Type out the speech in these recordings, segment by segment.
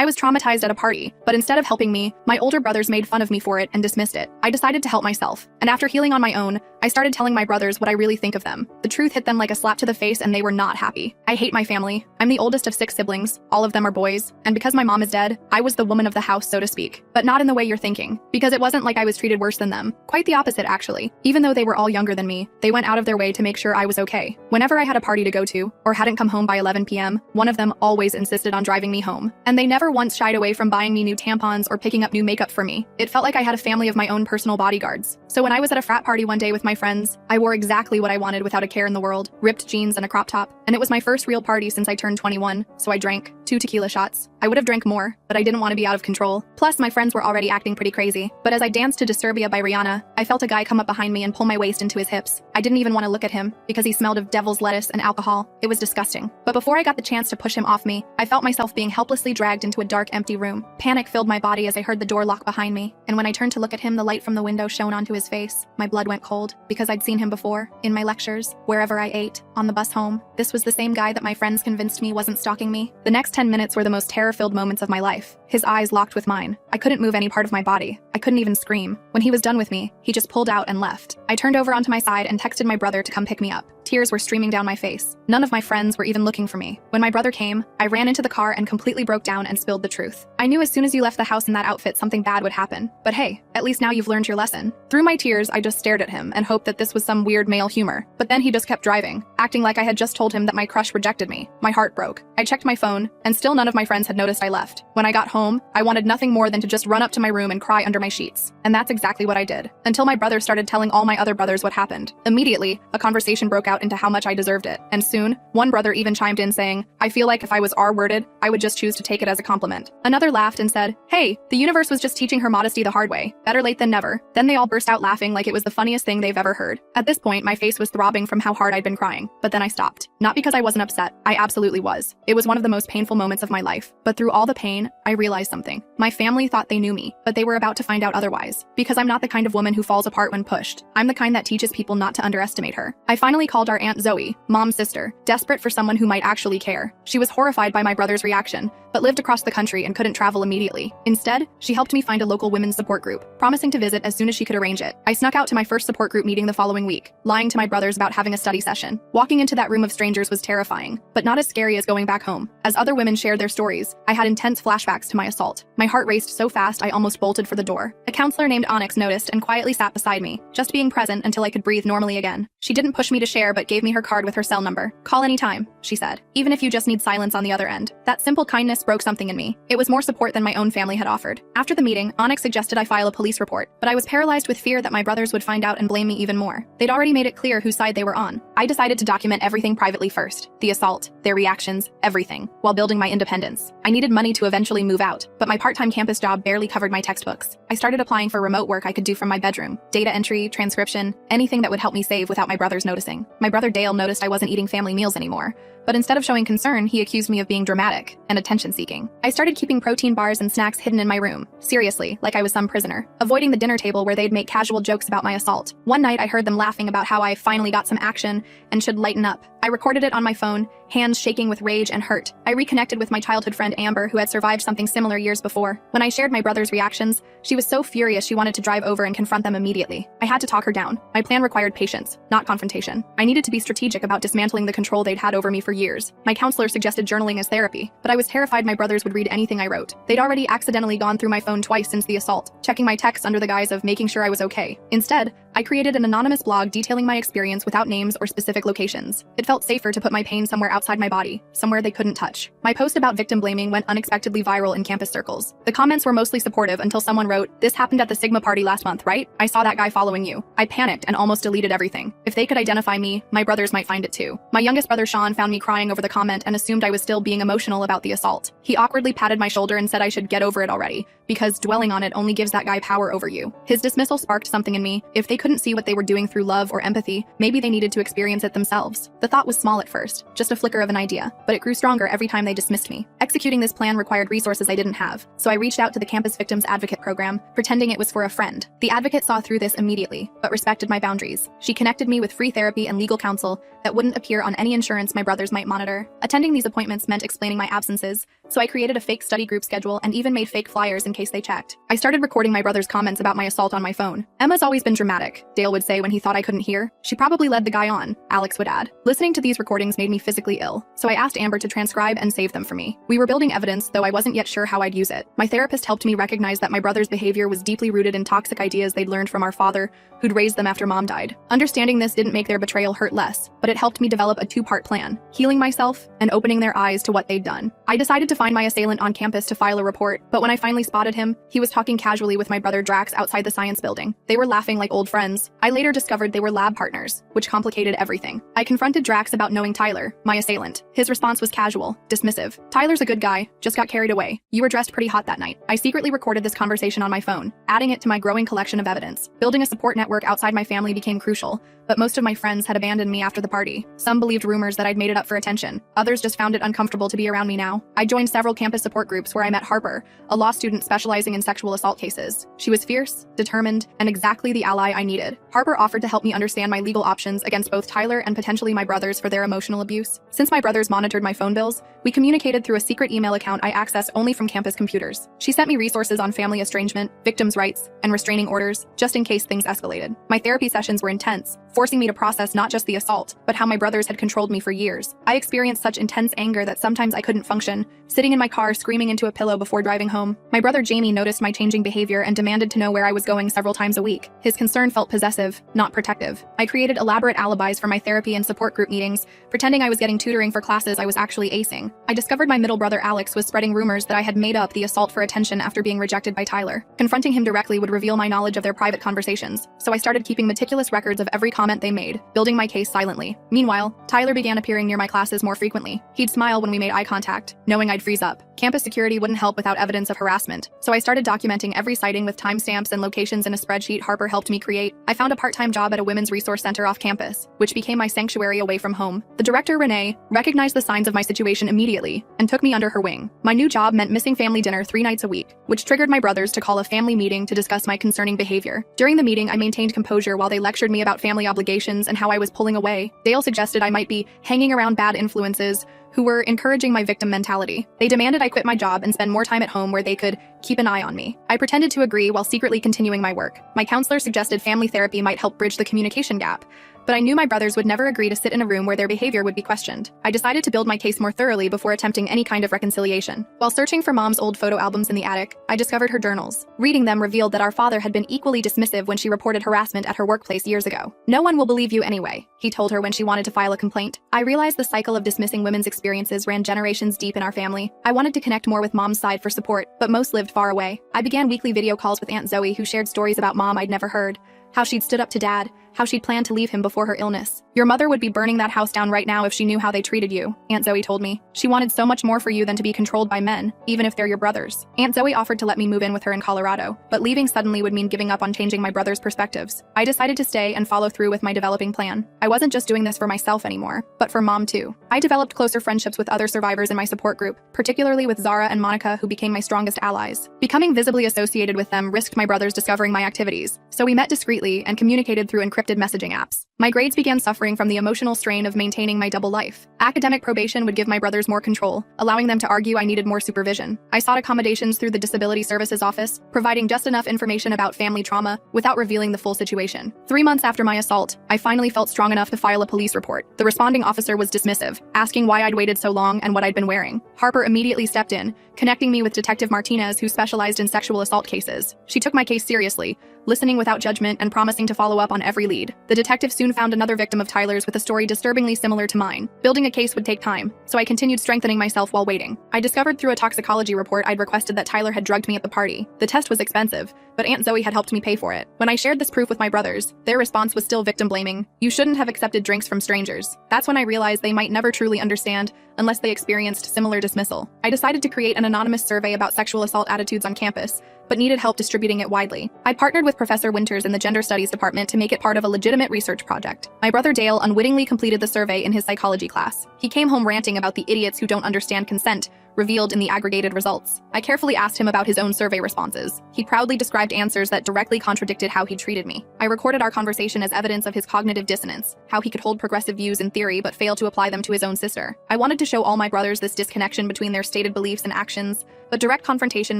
I was traumatized at a party, but instead of helping me, my older brothers made fun of me for it and dismissed it. I decided to help myself, and after healing on my own, I started telling my brothers what I really think of them. The truth hit them like a slap to the face and they were not happy. I hate my family. I'm the oldest of 6 siblings, all of them are boys, and because my mom is dead, I was the woman of the house, so to speak. But not in the way you're thinking, because it wasn't like I was treated worse than them. Quite the opposite, actually. Even though they were all younger than me, they went out of their way to make sure I was okay. Whenever I had a party to go to, or hadn't come home by 11 p.m., one of them always insisted on driving me home. And they never once shied away from buying me new tampons or picking up new makeup for me. It felt like I had a family of my own personal bodyguards. So when I was at a frat party one day with my friends, I wore exactly what I wanted without a care in the world, ripped jeans and a crop top. And it was my first real party since I turned 21, so I drank 2 tequila shots. I would have drank more, but I didn't want to be out of control. Plus, my friends were already acting pretty crazy. But as I danced to Disturbia by Rihanna, I felt a guy come up behind me and pull my waist into his hips. I didn't even want to look at him, because he smelled of devil's lettuce and alcohol. It was disgusting. But before I got the chance to push him off me, I felt myself being helplessly dragged into a dark, empty room. Panic filled my body as I heard the door lock behind me, and when I turned to look at him, the light from the window shone onto his face. My blood went cold, because I'd seen him before, in my lectures, wherever I ate, on the bus home. This was the same guy that my friends convinced me wasn't stalking me. The next 10 minutes were the most terror-filled moments of my life. His eyes locked with mine. I couldn't move any part of my body. I couldn't even scream. When he was done with me, he just pulled out and left. I turned over onto my side and texted my brother to come pick me up. Tears were streaming down my face. None of my friends were even looking for me. When my brother came, I ran into the car and completely broke down and spilled the truth. I knew as soon as you left the house in that outfit something bad would happen. But hey, at least now you've learned your lesson. Through my tears, I just stared at him and hoped that this was some weird male humor. But then he just kept driving, acting like I had just told him that my crush rejected me. My heart broke. I checked my phone, and still none of my friends had noticed I left. When I got home, I wanted nothing more than to just run up to my room and cry under my sheets. And that's exactly what I did. Until my brother started telling all my other brothers what happened. Immediately, a conversation broke out into how much I deserved it. And soon, one brother even chimed in saying, I feel like if I was R-worded, I would just choose to take it as a compliment. Another laughed and said, hey, the universe was just teaching her modesty the hard way. Better late than never. Then they all burst out laughing like it was the funniest thing they've ever heard. At this point, my face was throbbing from how hard I'd been crying. But then I stopped. Not because I wasn't upset. I absolutely was. It was one of the most painful moments of my life. But through all the pain, I realized something. My family thought they knew me, but they were about to find out otherwise. Because I'm not the kind of woman who falls apart when pushed. I'm the kind that teaches people not to underestimate her. I finally called our Aunt Zoe, Mom's sister, desperate for someone who might actually care. She was horrified by my brother's reaction, but lived across the country and couldn't travel immediately. Instead, she helped me find a local women's support group, promising to visit as soon as she could arrange it. I snuck out to my first support group meeting the following week, lying to my brothers about having a study session. Walking into that room of strangers was terrifying, but not as scary as going back home. As other women shared their stories, I had intense flashbacks to my assault. My heart raced so fast I almost bolted for the door. A counselor named Onyx noticed and quietly sat beside me, just being present until I could breathe normally again. She didn't push me to share but gave me her card with her cell number. Call anytime, she said, even if you just need silence on the other end. That simple kindness broke something in me. It was more support than my own family had offered. After the meeting, Onyx suggested I file a police report, but I was paralyzed with fear that my brothers would find out and blame me even more. They'd already made it clear whose side they were on. I decided to document everything privately first. The assault, their reactions, everything, while building my independence. I needed money to eventually move out, but my part-time campus job barely covered my textbooks. I started applying for remote work I could do from my bedroom. Data entry, transcription, anything that would help me save without my brothers noticing. My brother Dale noticed I wasn't eating family meals anymore, but instead of showing concern, he accused me of being dramatic and attention-seeking. I started keeping protein bars and snacks hidden in my room, seriously, like I was some prisoner, avoiding the dinner table where they'd make casual jokes about my assault. One night I heard them laughing about how I finally got some action and should lighten up. I recorded it on my phone, hands shaking with rage and hurt. I reconnected with my childhood friend Amber, who had survived something similar years before. When I shared my brother's reactions, she was so furious she wanted to drive over and confront them immediately. I had to talk her down. My plan required patience, not confrontation. I needed to be strategic about dismantling the control they'd had over me for years. My counselor suggested journaling as therapy, but I was terrified my brothers would read anything I wrote. They'd already accidentally gone through my phone twice since the assault, checking my texts under the guise of making sure I was okay. Instead, I created an anonymous blog detailing my experience without names or specific locations. It felt safer to put my pain somewhere outside my body, somewhere they couldn't touch. My post about victim blaming went unexpectedly viral in campus circles. The comments were mostly supportive until someone wrote, "This happened at the Sigma party last month, right? I saw that guy following you." I panicked and almost deleted everything. If they could identify me, my brothers might find it too. My youngest brother Sean found me crying over the comment and assumed I was still being emotional about the assault. He awkwardly patted my shoulder and said I should get over it already, because dwelling on it only gives that guy power over you. His dismissal sparked something in me. If they couldn't see what they were doing through love or empathy. Maybe they needed to experience it themselves. The thought was small at first, just a flicker of an idea, but it grew stronger every time they dismissed me. Executing this plan required resources I didn't have, so I reached out to the campus victims advocate program, pretending it was for a friend. The advocate saw through this immediately, but respected my boundaries. She connected me with free therapy and legal counsel that wouldn't appear on any insurance my brothers might monitor. Attending these appointments meant explaining my absences, so I created a fake study group schedule and even made fake flyers in case they checked. I started recording my brother's comments about my assault on my phone. "Emma's always been dramatic," Dale would say when he thought I couldn't hear. "She probably led the guy on," Alex would add. Listening to these recordings made me physically ill, so I asked Amber to transcribe and save them for me. We were building evidence, though I wasn't yet sure how I'd use it. My therapist helped me recognize that my brother's behavior was deeply rooted in toxic ideas they'd learned from our father, who'd raised them after mom died. Understanding this didn't make their betrayal hurt less, but it helped me develop a two-part plan: healing myself and opening their eyes to what they'd done. I decided to find my assailant on campus to file a report, but when I finally spotted him, he was talking casually with my brother Drax outside the science building. They were laughing like old friends. I later discovered they were lab partners, which complicated everything. I confronted Drax about knowing Tyler, my assailant. His response was casual, dismissive. "Tyler's a good guy, just got carried away. You were dressed pretty hot that night." I secretly recorded this conversation on my phone, adding it to my growing collection of evidence. Building a support network outside my family became crucial, but most of my friends had abandoned me after the party. Some believed rumors that I'd made it up for attention. Others just found it uncomfortable to be around me now. I joined several campus support groups where I met Harper, a law student specializing in sexual assault cases. She was fierce, determined, and exactly the ally I needed. Harper offered to help me understand my legal options against both Tyler and potentially my brothers for their emotional abuse. Since my brothers monitored my phone bills, we communicated through a secret email account I accessed only from campus computers. She sent me resources on family estrangement, victims' rights, and restraining orders, just in case things escalated. My therapy sessions were intense, forcing me to process not just the assault, but how my brothers had controlled me for years. I experienced such intense anger that sometimes I couldn't function, sitting in my car screaming into a pillow before driving home. My brother Jamie noticed my changing behavior and demanded to know where I was going several times a week. His concern felt possessive, not protective. I created elaborate alibis for my therapy and support group meetings, pretending I was getting tutoring for classes I was actually acing. I discovered my middle brother Alex was spreading rumors that I had made up the assault for attention after being rejected by Tyler. Confronting him directly would reveal my knowledge of their private conversations, so I started keeping meticulous records of every comment they made, building my case silently. Meanwhile, Tyler began appearing near my classes more frequently. He'd smile when we made eye contact, knowing I'd freeze up. Campus security wouldn't help without evidence of harassment, so I started documenting every sighting with timestamps and locations in a spreadsheet Harper helped me create. I found a part-time job at a women's resource center off campus, which became my sanctuary away from home. The director, Renee, recognized the signs of my situation immediately and took me under her wing. My new job meant missing family dinner 3 nights a week, which triggered my brothers to call a family meeting to discuss my concerning behavior. During the meeting, I maintained composure while they lectured me about family obligations and how I was pulling away. Dale suggested I might be hanging around bad influences who were encouraging my victim mentality. They demanded I quit my job and spend more time at home where they could keep an eye on me. I pretended to agree while secretly continuing my work. My counselor suggested family therapy might help bridge the communication gap, but I knew my brothers would never agree to sit in a room where their behavior would be questioned. I decided to build my case more thoroughly before attempting any kind of reconciliation. While searching for Mom's old photo albums in the attic, I discovered her journals. Reading them revealed that our father had been equally dismissive when she reported harassment at her workplace years ago. "No one will believe you anyway," he told her when she wanted to file a complaint. I realized the cycle of dismissing women's experiences ran generations deep in our family. I wanted to connect more with Mom's side for support, but most lived far away. I began weekly video calls with Aunt Zoe, who shared stories about Mom I'd never heard. How she'd stood up to Dad, how she'd planned to leave him before her illness. "Your mother would be burning that house down right now if she knew how they treated you," Aunt Zoe told me. "She wanted so much more for you than to be controlled by men, even if they're your brothers." Aunt Zoe offered to let me move in with her in Colorado, but leaving suddenly would mean giving up on changing my brother's perspectives. I decided to stay and follow through with my developing plan. I wasn't just doing this for myself anymore, but for Mom too. I developed closer friendships with other survivors in my support group, particularly with Zara and Monica, who became my strongest allies. Becoming visibly associated with them risked my brothers discovering my activities, so we met discreetly and communicated through encrypted messaging apps. My grades began suffering from the emotional strain of maintaining my double life. Academic probation would give my brothers more control, allowing them to argue I needed more supervision. I sought accommodations through the Disability Services Office, providing just enough information about family trauma without revealing the full situation. 3 months after my assault, I finally felt strong enough to file a police report. The responding officer was dismissive, asking why I'd waited so long and what I'd been wearing. Harper immediately stepped in, connecting me with Detective Martinez, who specialized in sexual assault cases. She took my case seriously, listening without judgment and promising to follow up on every lead. The detective soon found another victim of Tyler's with a story disturbingly similar to mine. Building a case would take time, so I continued strengthening myself while waiting. I discovered through a toxicology report I'd requested that Tyler had drugged me at the party. The test was expensive, but Aunt Zoe had helped me pay for it. When I shared this proof with my brothers, their response was still victim blaming. "You shouldn't have accepted drinks from strangers." That's when I realized they might never truly understand unless they experienced similar dismissal. I decided to create an anonymous survey about sexual assault attitudes on campus, but needed help distributing it widely. I partnered with Professor Winters in the Gender Studies department to make it part of a legitimate research project. My brother Dale unwittingly completed the survey in his psychology class. He came home ranting about the idiots who don't understand consent, revealed in the aggregated results. I carefully asked him about his own survey responses. He proudly described answers that directly contradicted how he treated me. I recorded our conversation as evidence of his cognitive dissonance, how he could hold progressive views in theory but fail to apply them to his own sister. I wanted to show all my brothers this disconnection between their stated beliefs and actions, but direct confrontation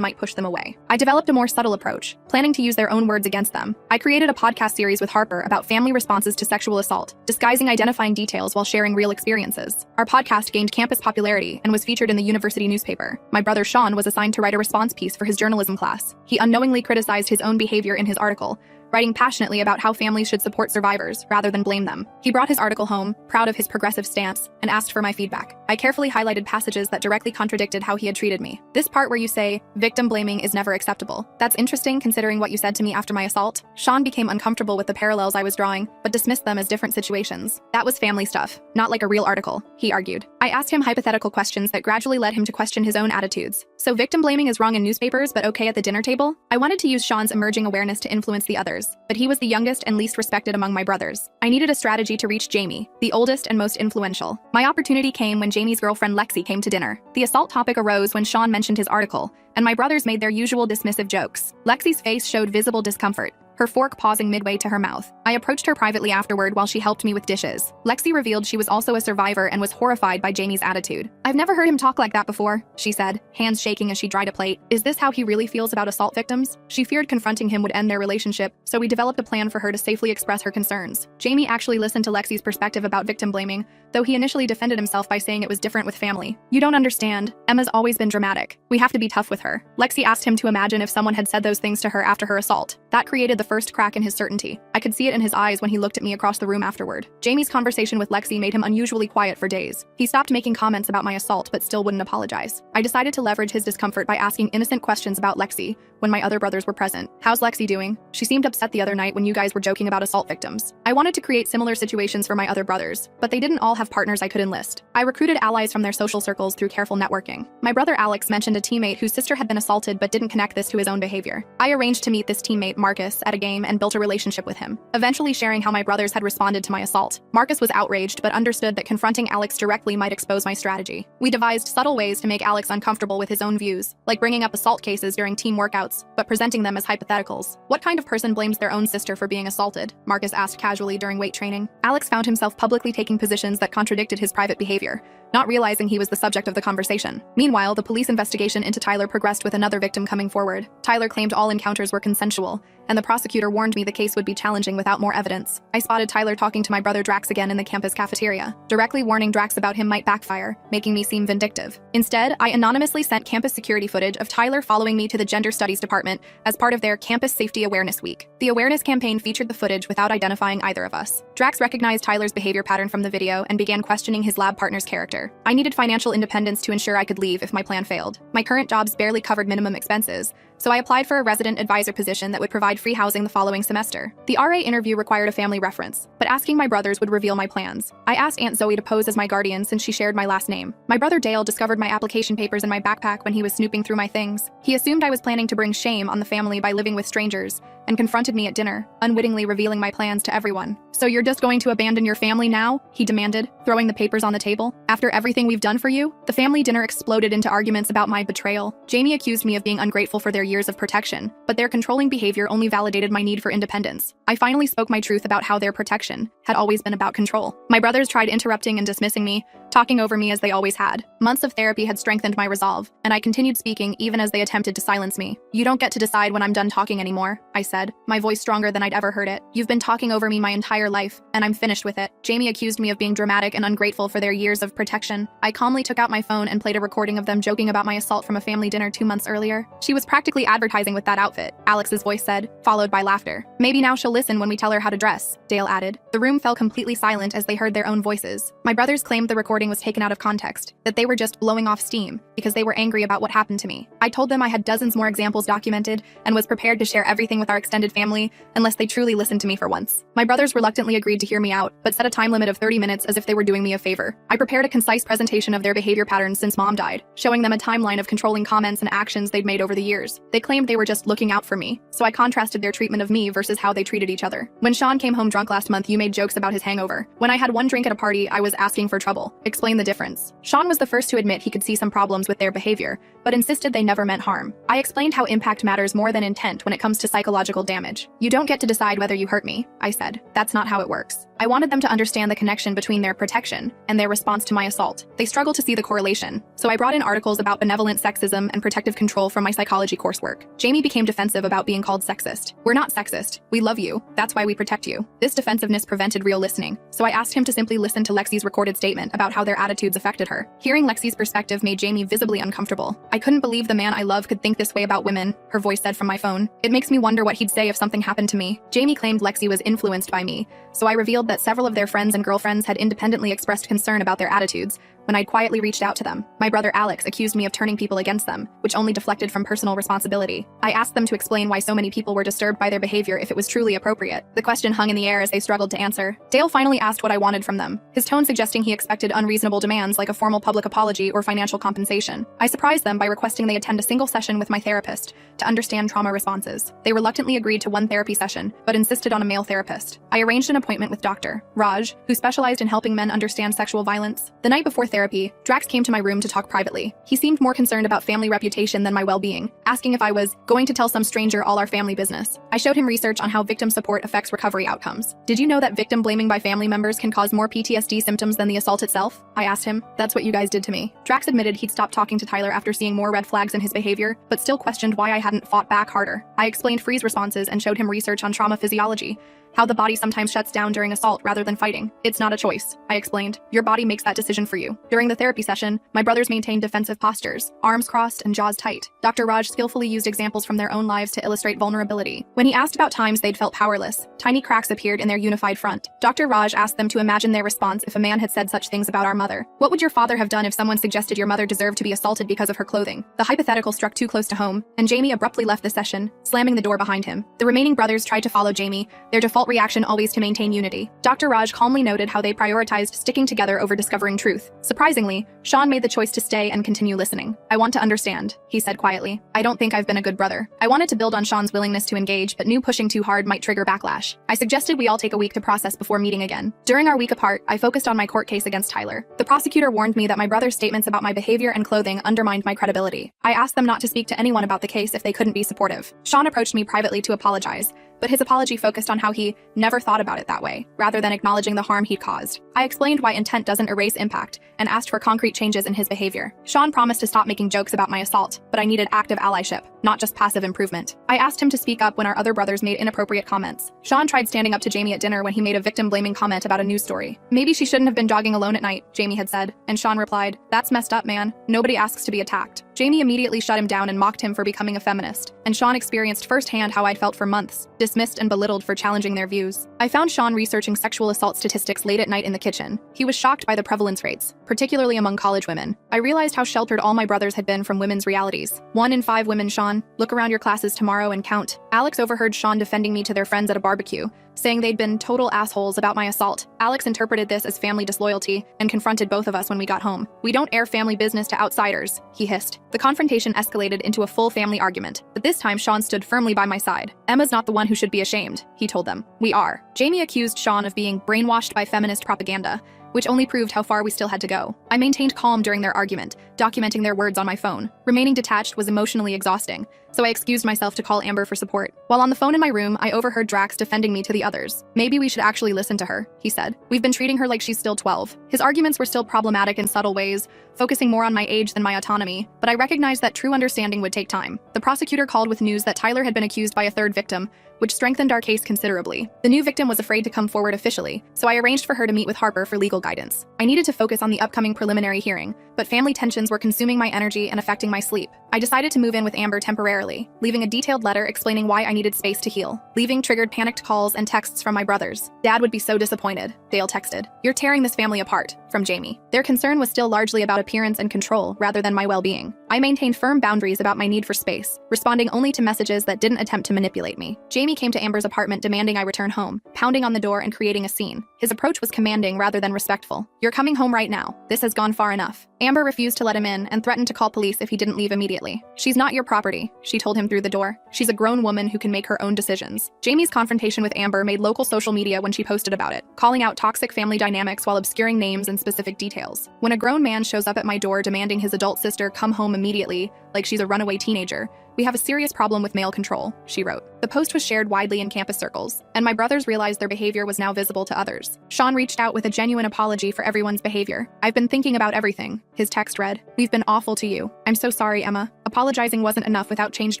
might push them away. I developed a more subtle approach, planning to use their own words against them. I created a podcast series with Harper about family responses to sexual assault, disguising identifying details while sharing real experiences. Our podcast gained campus popularity and was featured in the university newspaper. My brother Sean was assigned to write a response piece for his journalism class. He unknowingly criticized his own behavior in his article, writing passionately about how families should support survivors rather than blame them. He brought his article home, proud of his progressive stance, and asked for my feedback. I carefully highlighted passages that directly contradicted how he had treated me. This part where you say, victim blaming is never acceptable. That's interesting considering what you said to me after my assault. Sean became uncomfortable with the parallels I was drawing, but dismissed them as different situations. That was family stuff, not like a real article, he argued. I asked him hypothetical questions that gradually led him to question his own attitudes. So victim blaming is wrong in newspapers, but okay at the dinner table? I wanted to use Sean's emerging awareness to influence the others, but he was the youngest and least respected among my brothers. I needed a strategy to reach Jamie, the oldest and most influential. My opportunity came when Jamie's girlfriend Lexi came to dinner. The assault topic arose when Sean mentioned his article, and my brothers made their usual dismissive jokes. Lexi's face showed visible discomfort, her fork pausing midway to her mouth. I approached her privately afterward while she helped me with dishes. Lexi revealed she was also a survivor and was horrified by Jamie's attitude. "I've never heard him talk like that before," she said, hands shaking as she dried a plate. "Is this how he really feels about assault victims?" She feared confronting him would end their relationship, so we developed a plan for her to safely express her concerns. Jamie actually listened to Lexi's perspective about victim blaming, though he initially defended himself by saying it was different with family. "You don't understand. Emma's always been dramatic. We have to be tough with her." Lexi asked him to imagine if someone had said those things to her after her assault. That created the first crack in his certainty. I could see it in his eyes when he looked at me across the room afterward. Jamie's conversation with Lexi made him unusually quiet for days. He stopped making comments about my assault but still wouldn't apologize. I decided to leverage his discomfort by asking innocent questions about Lexi when my other brothers were present. "How's Lexi doing? She seemed upset the other night when you guys were joking about assault victims." I wanted to create similar situations for my other brothers, but they didn't all have partners I could enlist. I recruited allies from their social circles through careful networking. My brother Alex mentioned a teammate whose sister had been assaulted but didn't connect this to his own behavior. I arranged to meet this teammate, Marcus, at a game and built a relationship with him, eventually sharing how my brothers had responded to my assault. Marcus was outraged but understood that confronting Alex directly might expose my strategy. We devised subtle ways to make Alex uncomfortable with his own views, like bringing up assault cases during team workouts, but presenting them as hypotheticals. "What kind of person blames their own sister for being assaulted?" Marcus asked casually during weight training. Alex found himself publicly taking positions that contradicted his private behavior, not realizing he was the subject of the conversation. Meanwhile, the police investigation into Tyler progressed with another victim coming forward. Tyler claimed all encounters were consensual, and the prosecutor warned me the case would be challenging without more evidence. I spotted Tyler talking to my brother Drax again in the campus cafeteria, directly warning Drax about him might backfire, making me seem vindictive. Instead, I anonymously sent campus security footage of Tyler following me to the Gender Studies department as part of their Campus Safety Awareness Week. The awareness campaign featured the footage without identifying either of us. Drax recognized Tyler's behavior pattern from the video and began questioning his lab partner's character. I needed financial independence to ensure I could leave if my plan failed. My current jobs barely covered minimum expenses, so I applied for a resident advisor position that would provide free housing the following semester. The RA interview required a family reference, but asking my brothers would reveal my plans. I asked Aunt Zoe to pose as my guardian since she shared my last name. My brother Dale discovered my application papers in my backpack when he was snooping through my things. He assumed I was planning to bring shame on the family by living with strangers, and confronted me at dinner, unwittingly revealing my plans to everyone. "So you're just going to abandon your family now?" he demanded, throwing the papers on the table. "After everything we've done for you?" The family dinner exploded into arguments about my betrayal. Jamie accused me of being ungrateful for their years of protection, but their controlling behavior only validated my need for independence. I finally spoke my truth about how their protection had always been about control. My brothers tried interrupting and dismissing me, talking over me as they always had. Months of therapy had strengthened my resolve, and I continued speaking even as they attempted to silence me. "You don't get to decide when I'm done talking anymore," I said, my voice stronger than I'd ever heard it. "You've been talking over me my entire life, and I'm finished with it." Jamie accused me of being dramatic and ungrateful for their years of protection. I calmly took out my phone and played a recording of them joking about my assault from a family dinner 2 months earlier. "She was practically advertising with that outfit," Alex's voice said, followed by laughter. "Maybe now she'll listen when we tell her how to dress," Dale added. The room fell completely silent as they heard their own voices. My brothers claimed the recording recording was taken out of context, that they were just blowing off steam because they were angry about what happened to me. I told them I had dozens more examples documented and was prepared to share everything with our extended family unless they truly listened to me for once. My brothers reluctantly agreed to hear me out, but set a time limit of 30 minutes as if they were doing me a favor. I prepared a concise presentation of their behavior patterns since mom died, showing them a timeline of controlling comments and actions they'd made over the years. They claimed they were just looking out for me, so I contrasted their treatment of me versus how they treated each other. When Sean came home drunk last month, you made jokes about his hangover. When I had one drink at a party, I was asking for trouble. Explain the difference. Sean was the first to admit he could see some problems with their behavior, but insisted they never meant harm. I explained how impact matters more than intent when it comes to psychological damage. You don't get to decide whether you hurt me, I said. That's not how it works. I wanted them to understand the connection between their protection and their response to my assault. They struggle to see the correlation, so I brought in articles about benevolent sexism and protective control from my psychology coursework. Jamie became defensive about being called sexist. We're not sexist. We love you. That's why we protect you. This defensiveness prevented real listening, so I asked him to simply listen to Lexi's recorded statement about how their attitudes affected her. Hearing Lexi's perspective made Jamie visibly uncomfortable. I couldn't believe the man I love could think this way about women, her voice said from my phone. It makes me wonder what he'd say if something happened to me. Jamie claimed Lexi was influenced by me, so I revealed that several of their friends and girlfriends had independently expressed concern about their attitudes when I'd quietly reached out to them. My brother Alex accused me of turning people against them, which only deflected from personal responsibility. I asked them to explain why so many people were disturbed by their behavior if it was truly appropriate. The question hung in the air as they struggled to answer. Dale finally asked what I wanted from them, his tone suggesting he expected unreasonable demands like a formal public apology or financial compensation. I surprised them by requesting they attend a single session with my therapist to understand trauma responses. They reluctantly agreed to one therapy session, but insisted on a male therapist. I arranged an appointment with Dr. Raj, who specialized in helping men understand sexual violence. The night before therapy, Drax came to my room to talk privately. He seemed more concerned about family reputation than my well-being, asking if I was going to tell some stranger all our family business. I showed him research on how victim support affects recovery outcomes. Did you know that victim blaming by family members can cause more PTSD symptoms than the assault itself? I asked him. That's what you guys did to me. Drax admitted he'd stopped talking to Tyler after seeing more red flags in his behavior, but still questioned why I hadn't fought back harder. I explained freeze responses and showed him research on trauma physiology, how the body sometimes shuts down during assault rather than fighting. It's not a choice, I explained. Your body makes that decision for you. During the therapy session, my brothers maintained defensive postures, arms crossed and jaws tight. Dr. Raj skillfully used examples from their own lives to illustrate vulnerability. When he asked about times they'd felt powerless, tiny cracks appeared in their unified front. Dr. Raj asked them to imagine their response if a man had said such things about our mother. What would your father have done if someone suggested your mother deserved to be assaulted because of her clothing? The hypothetical struck too close to home, and Jamie abruptly left the session, slamming the door behind him. The remaining brothers tried to follow Jamie, their default reaction always to maintain unity. Dr. Raj calmly noted how they prioritized sticking together over discovering truth. Surprisingly, Sean made the choice to stay and continue listening. I want to understand, he said quietly. I don't think I've been a good brother. I wanted to build on Sean's willingness to engage, but knew pushing too hard might trigger backlash. I suggested we all take a week to process before meeting again. During our week apart, I focused on my court case against Tyler. The prosecutor warned me that my brother's statements about my behavior and clothing undermined my credibility. I asked them not to speak to anyone about the case if they couldn't be supportive. Sean approached me privately to apologize, but his apology focused on how he never thought about it that way, rather than acknowledging the harm he'd caused. I explained why intent doesn't erase impact, and asked for concrete changes in his behavior. Sean promised to stop making jokes about my assault, but I needed active allyship, not just passive improvement. I asked him to speak up when our other brothers made inappropriate comments. Sean tried standing up to Jamie at dinner when he made a victim-blaming comment about a news story. Maybe she shouldn't have been jogging alone at night, Jamie had said, and Sean replied, that's messed up, man. Nobody asks to be attacked. Jamie immediately shut him down and mocked him for becoming a feminist, and Sean experienced firsthand how I'd felt for months, dismissed and belittled for challenging their views. I found Sean researching sexual assault statistics late at night in the kitchen. He was shocked by the prevalence rates, particularly among college women. I realized how sheltered all my brothers had been from women's realities. 1 in 5 women, Sean. Look around your classes tomorrow and count. Alex overheard Sean defending me to their friends at a barbecue, saying they'd been total assholes about my assault. Alex interpreted this as family disloyalty and confronted both of us when we got home. We don't air family business to outsiders, he hissed. The confrontation escalated into a full family argument, but this time Sean stood firmly by my side. Emma's not the one who should be ashamed, he told them. We are. Jamie accused Sean of being brainwashed by feminist propaganda, which only proved how far we still had to go. I maintained calm during their argument, documenting their words on my phone. Remaining detached was emotionally exhausting, so I excused myself to call Amber for support. While on the phone in my room, I overheard Drax defending me to the others. Maybe we should actually listen to her, he said. We've been treating her like she's still 12. His arguments were still problematic in subtle ways, focusing more on my age than my autonomy, but I recognized that true understanding would take time. The prosecutor called with news that Tyler had been accused by a third victim, which strengthened our case considerably. The new victim was afraid to come forward officially, so I arranged for her to meet with Harper for legal guidance. I needed to focus on the upcoming preliminary hearing, but family tensions were consuming my energy and affecting my sleep. I decided to move in with Amber temporarily temporarily, leaving a detailed letter explaining why I needed space to heal. Leaving triggered panicked calls and texts from my brothers. Dad would be so disappointed, Dale texted. You're tearing this family apart, from Jamie. Their concern was still largely about appearance and control rather than my well-being. I maintained firm boundaries about my need for space, responding only to messages that didn't attempt to manipulate me. Jamie came to Amber's apartment demanding I return home, pounding on the door and creating a scene. His approach was commanding rather than respectful. You're coming home right now. This has gone far enough. Amber refused to let him in and threatened to call police if he didn't leave immediately. She's not your property, she told him through the door. She's a grown woman who can make her own decisions. Jamie's confrontation with Amber made local social media when she posted about it, calling out toxic family dynamics while obscuring names and specific details. When a grown man shows up at my door demanding his adult sister come home immediately, like she's a runaway teenager, we have a serious problem with male control, she wrote. The post was shared widely in campus circles, and my brothers realized their behavior was now visible to others. Sean reached out with a genuine apology for everyone's behavior. I've been thinking about everything, his text read. We've been awful to you. I'm so sorry, Emma. Apologizing wasn't enough without changed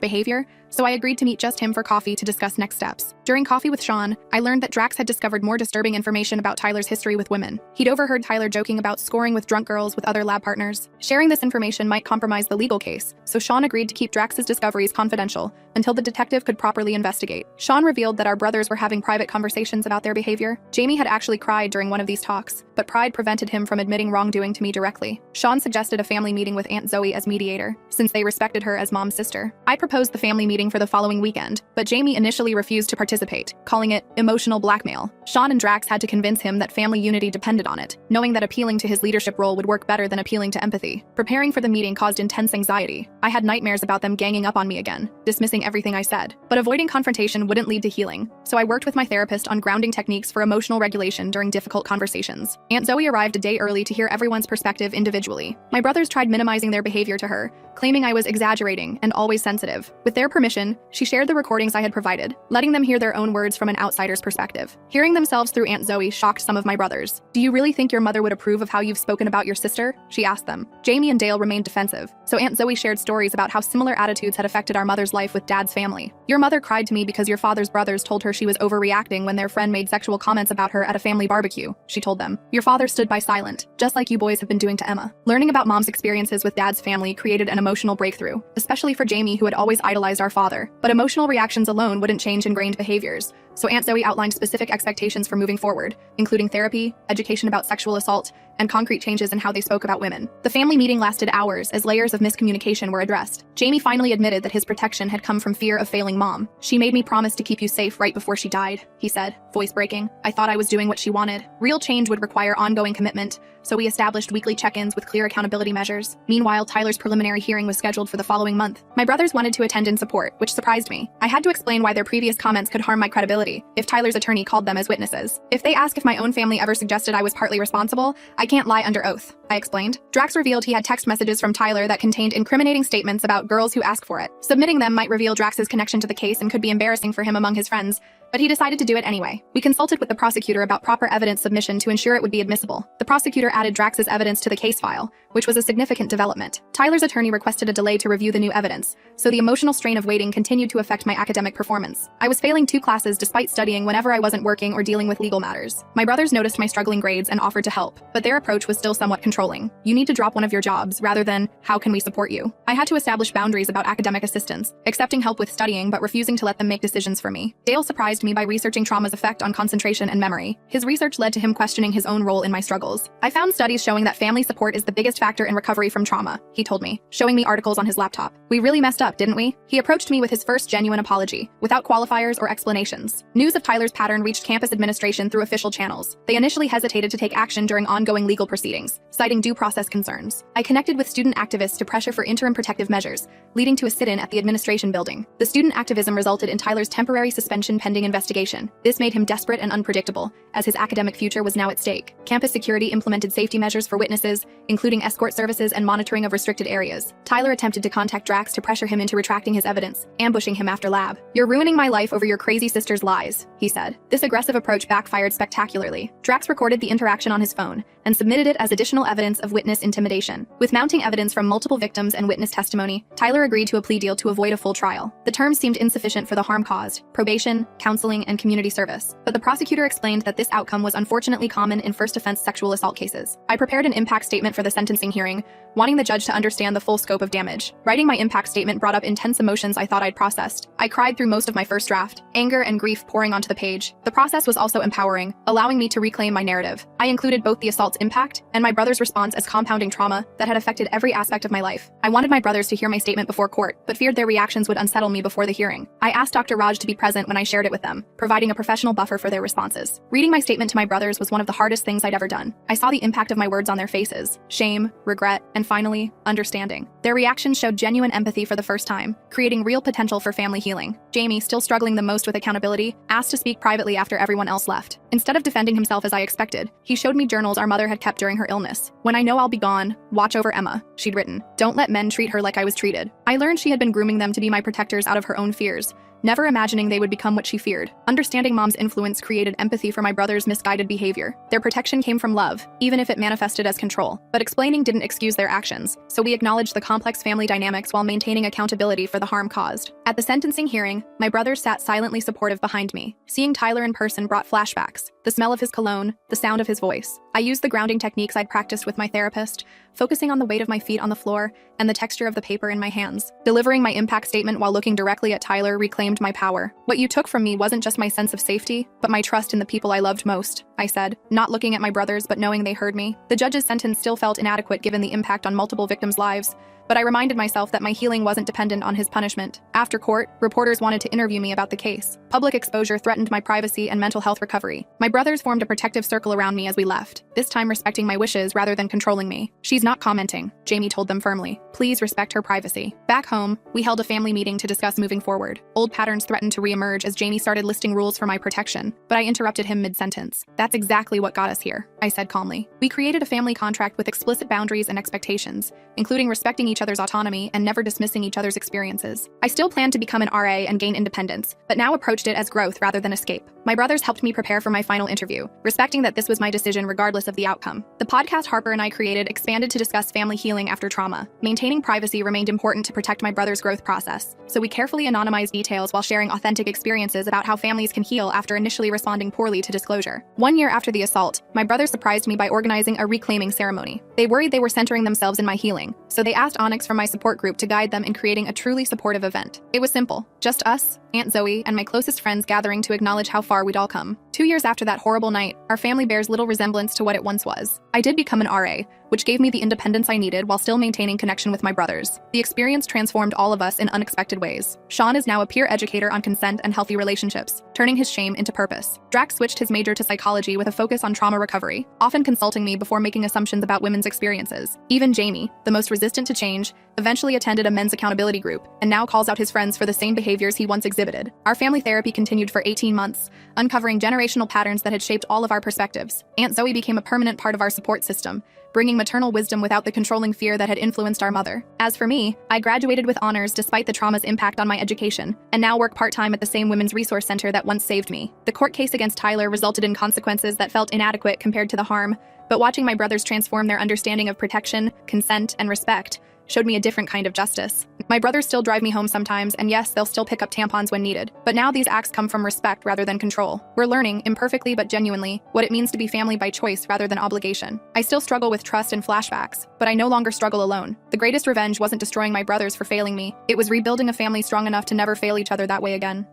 behavior, so I agreed to meet just him for coffee to discuss next steps. During coffee with Sean, I learned that Drax had discovered more disturbing information about Tyler's history with women. He'd overheard Tyler joking about scoring with drunk girls with other lab partners. Sharing this information might compromise the legal case, so Sean agreed to keep Drax's discoveries confidential until the detective could properly investigate. Sean revealed that our brothers were having private conversations about their behavior. Jamie had actually cried during one of these talks, but pride prevented him from admitting wrongdoing to me directly. Sean suggested a family meeting with Aunt Zoe as mediator, since they respected her as mom's sister. I proposed the family meeting for the following weekend, but Jamie initially refused to participate, calling it emotional blackmail. Sean and Drax had to convince him that family unity depended on it, knowing that appealing to his leadership role would work better than appealing to empathy. Preparing for the meeting caused intense anxiety. I had nightmares about them ganging up on me again, dismissing everything I said. But avoiding confrontation wouldn't lead to healing, so I worked with my therapist on grounding techniques for emotional regulation during difficult conversations. Aunt Zoe arrived a day early to hear everyone's perspective individually. My brothers tried minimizing their behavior to her, claiming I was exaggerating and always sensitive. With their permission, she shared the recordings I had provided, letting them hear their own words from an outsider's perspective. Hearing themselves through Aunt Zoe shocked some of my brothers. Do you really think your mother would approve of how you've spoken about your sister? She asked them. Jamie and Dale remained defensive, so Aunt Zoe shared stories about how similar attitudes had affected our mother's life with Dad's family. Your mother cried to me because your father's brothers told her she was overreacting when their friend made sexual comments about her at a family barbecue, she told them. Your father stood by silent, just like you boys have been doing to Emma. Learning about Mom's experiences with Dad's family created an emotional breakthrough, especially for Jamie, who had always idolized our father. But emotional reactions alone wouldn't change ingrained behaviors, so Aunt Zoe outlined specific expectations for moving forward, including therapy, education about sexual assault, and concrete changes in how they spoke about women. The family meeting lasted hours as layers of miscommunication were addressed. Jamie finally admitted that his protection had come from fear of failing Mom. She made me promise to keep you safe right before she died, he said, voice breaking. I thought I was doing what she wanted. Real change would require ongoing commitment, so we established weekly check-ins with clear accountability measures. Meanwhile, Tyler's preliminary hearing was scheduled for the following month. My brothers wanted to attend in support, which surprised me. I had to explain why their previous comments could harm my credibility if Tyler's attorney called them as witnesses. If they ask if my own family ever suggested I was partly responsible, I can't lie under oath, I explained. Drax revealed he had text messages from Tyler that contained incriminating statements about girls who ask for it. Submitting them might reveal Drax's connection to the case and could be embarrassing for him among his friends, but he decided to do it anyway. We consulted with the prosecutor about proper evidence submission to ensure it would be admissible. The prosecutor added Drax's evidence to the case file, which was a significant development. Tyler's attorney requested a delay to review the new evidence, so the emotional strain of waiting continued to affect my academic performance. I was failing 2 classes despite studying whenever I wasn't working or dealing with legal matters. My brothers noticed my struggling grades and offered to help, but their approach was still somewhat controlling. You need to drop one of your jobs rather than, how can we support you? I had to establish boundaries about academic assistance, accepting help with studying but refusing to let them make decisions for me. Dale surprised me by researching trauma's effect on concentration and memory. His research led to him questioning his own role in my struggles. I found studies showing that family support is the biggest factor in recovery from trauma, he told me, showing me articles on his laptop. We really messed up, didn't we? He approached me with his first genuine apology, without qualifiers or explanations. News of Tyler's pattern reached campus administration through official channels. They initially hesitated to take action during ongoing legal proceedings, citing due process concerns. I connected with student activists to pressure for interim protective measures, leading to a sit-in at the administration building. The student activism resulted in Tyler's temporary suspension pending investigation. This made him desperate and unpredictable, as his academic future was now at stake. Campus security implemented safety measures for witnesses, including escort services and monitoring of restricted areas. Tyler attempted to contact Drax to pressure him into retracting his evidence, ambushing him after lab. You're ruining my life over your crazy sister's lies, he said. This aggressive approach backfired spectacularly. Drax recorded the interaction on his phone and submitted it as additional evidence of witness intimidation. With mounting evidence from multiple victims and witness testimony, Tyler agreed to a plea deal to avoid a full trial. The terms seemed insufficient for the harm caused: probation, counseling, and community service. But the prosecutor explained that this outcome was unfortunately common in first offense sexual assault cases. I prepared an impact statement for the sentencing hearing, wanting the judge to understand the full scope of damage. Writing my impact statement brought up intense emotions I thought I'd processed. I cried through most of my first draft, anger and grief pouring onto the page. The process was also empowering, allowing me to reclaim my narrative. I included both the assault's impact and my brother's response as compounding trauma that had affected every aspect of my life. I wanted my brothers to hear my statement before court, but feared their reactions would unsettle me before the hearing. I asked Dr. Raj to be present when I shared it with them, providing a professional buffer for their responses. Reading my statement to my brothers was one of the hardest things I'd ever done. I saw the impact of my words on their faces: shame, regret, and finally, understanding. Their reactions showed genuine empathy for the first time, creating real potential for family healing. Jamie, still struggling the most with accountability, asked to speak privately after everyone else left. Instead of defending himself as I expected, he showed me journals our mother had kept during her illness. "When I know I'll be gone, watch over Emma," she'd written. "Don't let men treat her like I was treated." I learned she had been grooming them to be my protectors out of her own fears, never imagining they would become what she feared. Understanding Mom's influence created empathy for my brother's misguided behavior. Their protection came from love, even if it manifested as control. But explaining didn't excuse their actions, so we acknowledged the complex family dynamics while maintaining accountability for the harm caused. At the sentencing hearing, my brothers sat silently supportive behind me. Seeing Tyler in person brought flashbacks: the smell of his cologne, the sound of his voice. I used the grounding techniques I'd practiced with my therapist, focusing on the weight of my feet on the floor and the texture of the paper in my hands. Delivering my impact statement while looking directly at Tyler reclaimed my power. "What you took from me wasn't just my sense of safety, but my trust in the people I loved most," I said, not looking at my brothers but knowing they heard me. The judge's sentence still felt inadequate given the impact on multiple victims' lives, but I reminded myself that my healing wasn't dependent on his punishment. After court, reporters wanted to interview me about the case. Public exposure threatened my privacy and mental health recovery. My brothers formed a protective circle around me as we left, this time respecting my wishes rather than controlling me. "She's not commenting," Jamie told them firmly. "Please respect her privacy." Back home, we held a family meeting to discuss moving forward. Old patterns threatened to reemerge as Jamie started listing rules for my protection, but I interrupted him mid-sentence. "That's exactly what got us here," I said calmly. "We created a family contract with explicit boundaries and expectations, including respecting each other's autonomy and never dismissing each other's experiences. I still planned to become an RA and gain independence, but now approached it as growth rather than escape." My brothers helped me prepare for my final interview, respecting that this was my decision regardless of the outcome. The podcast Harper and I created expanded to discuss family healing after trauma. Maintaining privacy remained important to protect my brother's growth process, so we carefully anonymized details while sharing authentic experiences about how families can heal after initially responding poorly to disclosure. 1 year after the assault, my brothers surprised me by organizing a reclaiming ceremony. They worried they were centering themselves in my healing, so they asked Onyx from my support group to guide them in creating a truly supportive event. It was simple, just us, Aunt Zoe, and my closest friends gathering to acknowledge how far we'd all come. 2 years after that horrible night, our family bears little resemblance to what it once was. I did become an RA, which gave me the independence I needed while still maintaining connection with my brothers. The experience transformed all of us in unexpected ways. Sean is now a peer educator on consent and healthy relationships, turning his shame into purpose. Drax switched his major to psychology with a focus on trauma recovery, often consulting me before making assumptions about women's experiences. Even Jamie, the most resistant to change, eventually attended a men's accountability group, and now calls out his friends for the same behaviors he once exhibited. Our family therapy continued for 18 months, uncovering generational patterns that had shaped all of our perspectives. Aunt Zoe became a permanent part of our support system, bringing maternal wisdom without the controlling fear that had influenced our mother. As for me, I graduated with honors despite the trauma's impact on my education, and now work part-time at the same women's resource center that once saved me. The court case against Tyler resulted in consequences that felt inadequate compared to the harm, but watching my brothers transform their understanding of protection, consent, and respect showed me a different kind of justice. My brothers still drive me home sometimes, and yes, they'll still pick up tampons when needed. But now these acts come from respect rather than control. We're learning, imperfectly but genuinely, what it means to be family by choice rather than obligation. I still struggle with trust and flashbacks, but I no longer struggle alone. The greatest revenge wasn't destroying my brothers for failing me. It was rebuilding a family strong enough to never fail each other that way again.